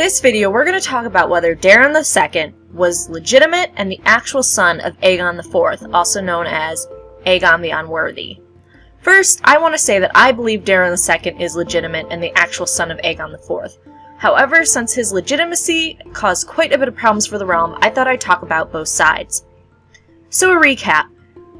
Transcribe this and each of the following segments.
This video, we're going to talk about whether Daeron II was legitimate and the actual son of Aegon IV, also known as Aegon the Unworthy. First, I want to say that I believe Daeron II is legitimate and the actual son of Aegon IV. However, since his legitimacy caused quite a bit of problems for the realm, I thought I'd talk about both sides. So a recap.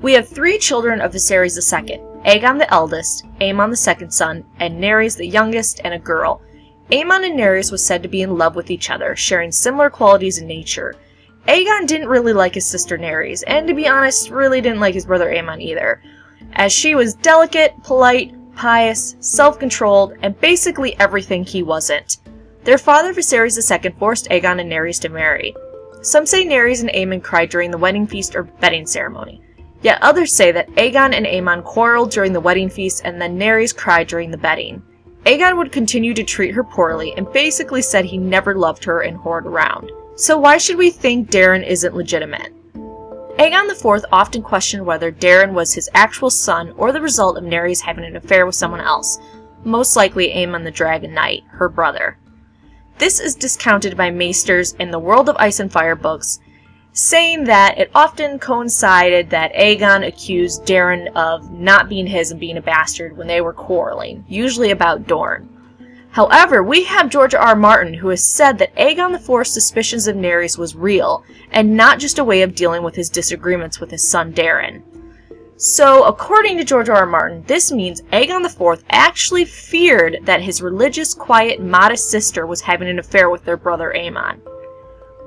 We have 3 children of Viserys II, Aegon the eldest, Aemon the second son, and Nerys the youngest, and a girl. Aemon and Nerys was said to be in love with each other, sharing similar qualities in nature. Aegon didn't really like his sister Nerys, and to be honest, really didn't like his brother Aemon either, as she was delicate, polite, pious, self-controlled, and basically everything he wasn't. Their father Viserys II forced Aegon and Nerys to marry. Some say Nerys and Aemon cried during the wedding feast or bedding ceremony. Yet others say that Aegon and Aemon quarreled during the wedding feast and then Nerys cried during the bedding. Aegon would continue to treat her poorly and basically said he never loved her and whored around. So why should we think Daeron isn't legitimate? Aegon IV often questioned whether Daeron was his actual son or the result of Nerys having an affair with someone else, most likely Aemon the Dragon Knight, her brother. This is discounted by maesters in the World of Ice and Fire books, saying that it often coincided that Aegon accused Daeron of not being his and being a bastard when they were quarreling, usually about Dorne. However, we have George R. R. Martin, who has said that Aegon IV's suspicions of Nerys was real, and not just a way of dealing with his disagreements with his son Daeron. So, according to George R. R. Martin, this means Aegon IV actually feared that his religious, quiet, modest sister was having an affair with their brother Aemon,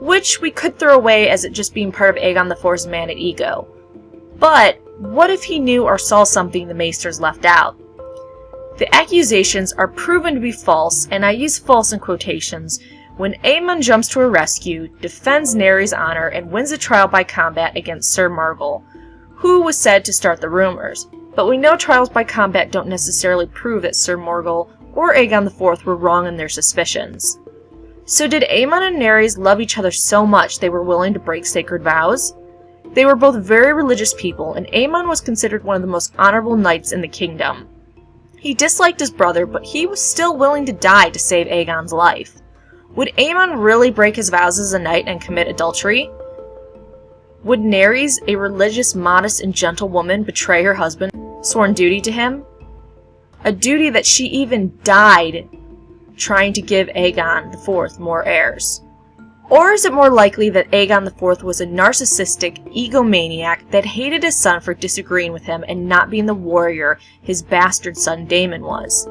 which we could throw away as it just being part of Aegon IV's manic ego. But, what if he knew or saw something the maesters left out? The accusations are proven to be false, and I use false in quotations, when Aemon jumps to her rescue, defends Nerys' honor, and wins a trial by combat against Sir Margall, who was said to start the rumors. But we know trials by combat don't necessarily prove that Sir Margall or Aegon IV were wrong in their suspicions. So did Aemon and Nerys love each other so much they were willing to break sacred vows? They were both very religious people, and Aemon was considered one of the most honorable knights in the kingdom. He disliked his brother, but he was still willing to die to save Aegon's life. Would Aemon really break his vows as a knight and commit adultery? Would Nerys, a religious, modest, and gentle woman, betray her husband's sworn duty to him? A duty that she even died trying to give Aegon IV more heirs. Or is it more likely that Aegon IV was a narcissistic egomaniac that hated his son for disagreeing with him and not being the warrior his bastard son Daemon was?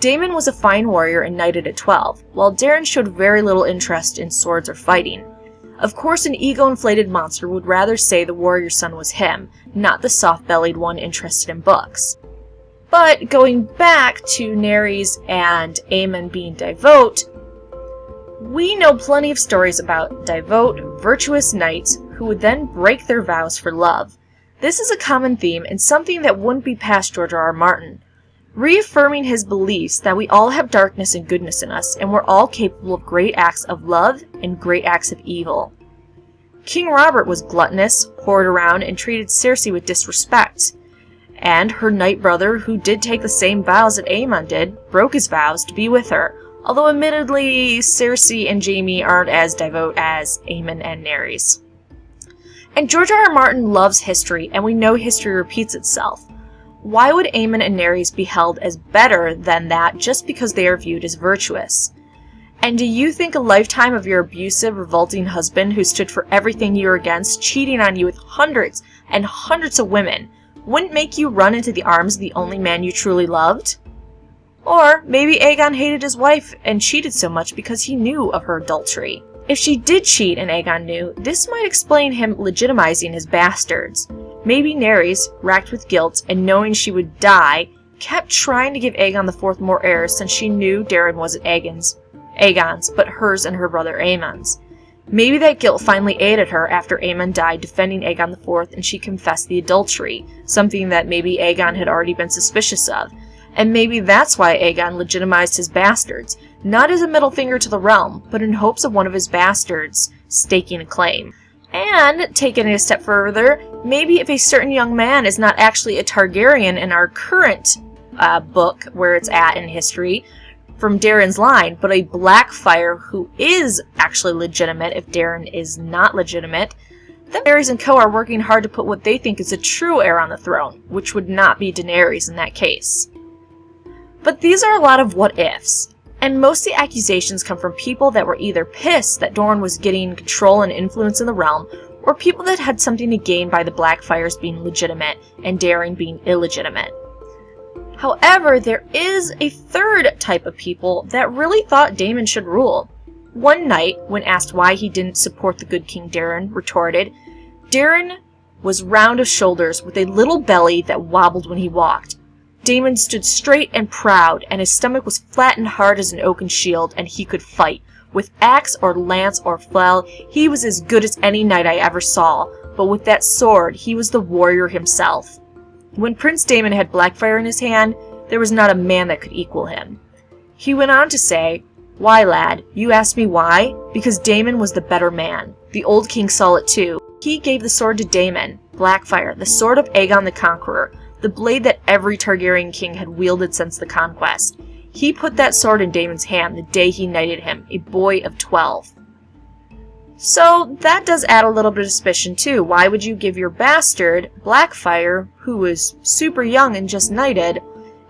Daemon was a fine warrior and knighted at 12, while Daeron showed very little interest in swords or fighting. Of course, an ego-inflated monster would rather say the warrior son was him, not the soft-bellied one interested in books. But going back to Nerys and Aemon being devout, we know plenty of stories about devout, virtuous knights who would then break their vows for love. This is a common theme and something that wouldn't be past George R. R. Martin, reaffirming his beliefs that we all have darkness and goodness in us, and we're all capable of great acts of love and great acts of evil. King Robert was gluttonous, whored around, and treated Cersei with disrespect. And her knight brother, who did take the same vows that Aemon did, broke his vows to be with her, although admittedly Cersei and Jaime aren't as devout as Aemon and Nerys. And George R. R. Martin loves history, and we know history repeats itself. Why would Aemon and Nerys be held as better than that just because they are viewed as virtuous? And do you think a lifetime of your abusive, revolting husband who stood for everything you were against, cheating on you with hundreds and hundreds of women, wouldn't make you run into the arms of the only man you truly loved? Or maybe Aegon hated his wife and cheated so much because he knew of her adultery. If she did cheat and Aegon knew, this might explain him legitimizing his bastards. Maybe Nerys, racked with guilt and knowing she would die, kept trying to give Aegon IV more heirs since she knew Daeron wasn't Aegon's, but hers and her brother Aemon's. Maybe that guilt finally aided her after Aemon died defending Aegon IV and she confessed the adultery, something that maybe Aegon had already been suspicious of. And maybe that's why Aegon legitimized his bastards, not as a middle finger to the realm, but in hopes of one of his bastards staking a claim. And, taking it a step further, maybe if a certain young man is not actually a Targaryen in our current book where it's at in history, from Daeron's line, but a Blackfyre who is actually legitimate if Daeron is not legitimate, then Daenerys and co are working hard to put what they think is a true heir on the throne, which would not be Daenerys in that case. But these are a lot of what-ifs, and most of the accusations come from people that were either pissed that Dorne was getting control and influence in the realm, or people that had something to gain by the Blackfyres being legitimate and Daeron being illegitimate. However, there is a third type of people that really thought Daemon should rule. One night, when asked why he didn't support the good King Daeron, retorted, "Daeron was round of shoulders with a little belly that wobbled when he walked. Daemon stood straight and proud, and his stomach was flat and hard as an oaken shield, and he could fight. With axe or lance or flail, he was as good as any knight I ever saw, but with that sword, he was the warrior himself. When Prince Daemon had Blackfyre in his hand, there was not a man that could equal him." He went on to say, "Why, lad, you ask me why? Because Daemon was the better man. The old king saw it too. He gave the sword to Daemon, Blackfyre, the sword of Aegon the Conqueror, the blade that every Targaryen king had wielded since the conquest. He put that sword in Daemon's hand the day he knighted him, a boy of 12. So that does add a little bit of suspicion too. Why would you give your bastard, Blackfyre, who was super young and just knighted,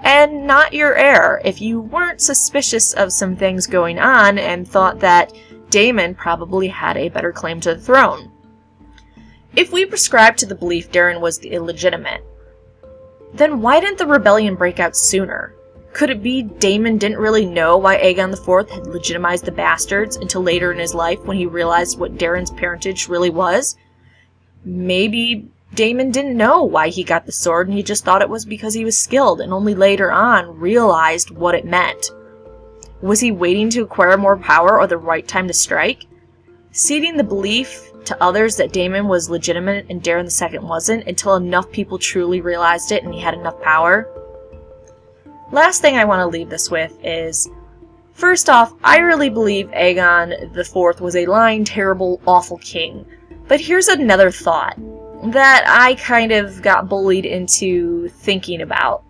and not your heir, if you weren't suspicious of some things going on and thought that Daemon probably had a better claim to the throne? If we prescribe to the belief Daeron was the illegitimate, then why didn't the rebellion break out sooner? Could it be Daemon didn't really know why Aegon IV had legitimized the bastards until later in his life when he realized what Daeron's parentage really was? Maybe Daemon didn't know why he got the sword and he just thought it was because he was skilled and only later on realized what it meant. Was he waiting to acquire more power or the right time to strike? Ceding the belief to others that Daemon was legitimate and Daeron II wasn't until enough people truly realized it and he had enough power? Last thing I want to leave this with is, first off, I really believe Aegon IV was a lying, terrible, awful king. But here's another thought that I kind of got bullied into thinking about.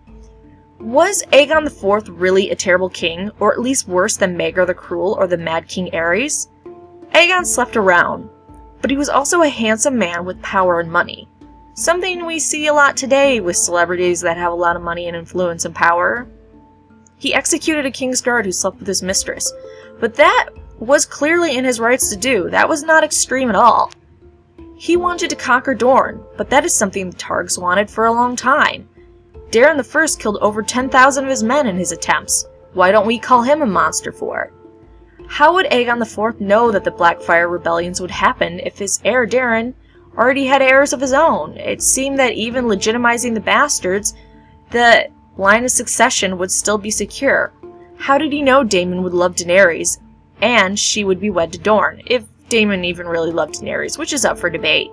Was Aegon IV really a terrible king, or at least worse than Maegor the Cruel or the Mad King Aerys? Aegon slept around, but he was also a handsome man with power and money. Something we see a lot today with celebrities that have a lot of money and influence and power. He executed a king's guard who slept with his mistress, but that was clearly in his rights to do. That was not extreme at all. He wanted to conquer Dorne, but that is something the Targs wanted for a long time. Daeron I killed over 10,000 of his men in his attempts. Why don't we call him a monster for it? How would Aegon IV know that the Blackfyre rebellions would happen if his heir Daeron already had heirs of his own? It seemed that even legitimizing the bastards, the line of succession would still be secure. How did he know Daemon would love Daenerys, and she would be wed to Dorne, if Daemon even really loved Daenerys, which is up for debate?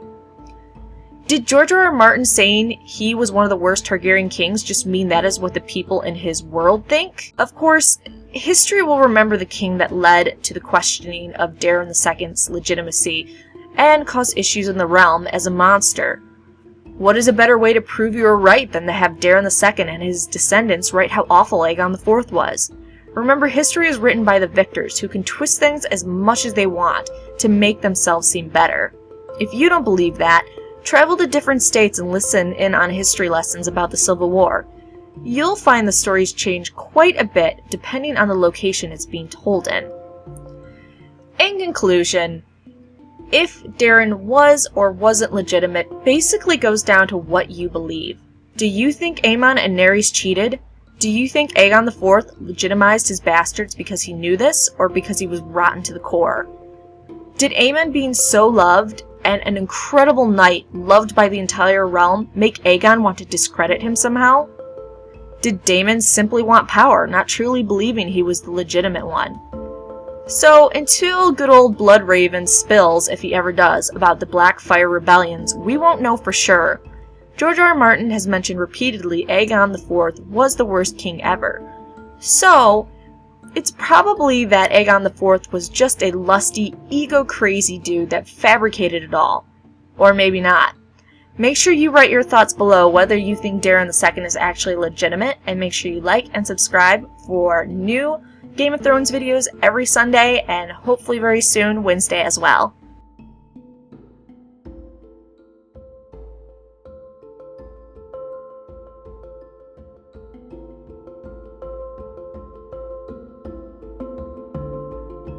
Did George R. R. Martin saying he was one of the worst Targaryen kings just mean that is what the people in his world think? Of course, history will remember the king that led to the questioning of Daeron II's legitimacy and caused issues in the realm as a monster. What is a better way to prove you are right than to have Daeron II and his descendants write how awful Aegon IV was? Remember, history is written by the victors, who can twist things as much as they want to make themselves seem better. If you don't believe that, travel to different states and listen in on history lessons about the Civil War. You'll find the stories change quite a bit depending on the location it's being told in. In conclusion, if Daeron was or wasn't legitimate basically goes down to what you believe. Do you think Aemon and Nerys cheated? Do you think Aegon IV legitimized his bastards because he knew this, or because he was rotten to the core? Did Aemon being so loved and an incredible knight loved by the entire realm make Aegon want to discredit him somehow? Did Daemon simply want power, not truly believing he was the legitimate one? So, until good old Bloodraven spills, if he ever does, about the Blackfyre rebellions, we won't know for sure. George R. R. Martin has mentioned repeatedly Aegon IV was the worst king ever. So, it's probably that Aegon IV was just a lusty, ego-crazy dude that fabricated it all. Or maybe not. Make sure you write your thoughts below whether you think Daeron II is actually legitimate, and make sure you like and subscribe for new Game of Thrones videos every Sunday, and hopefully very soon Wednesday as well.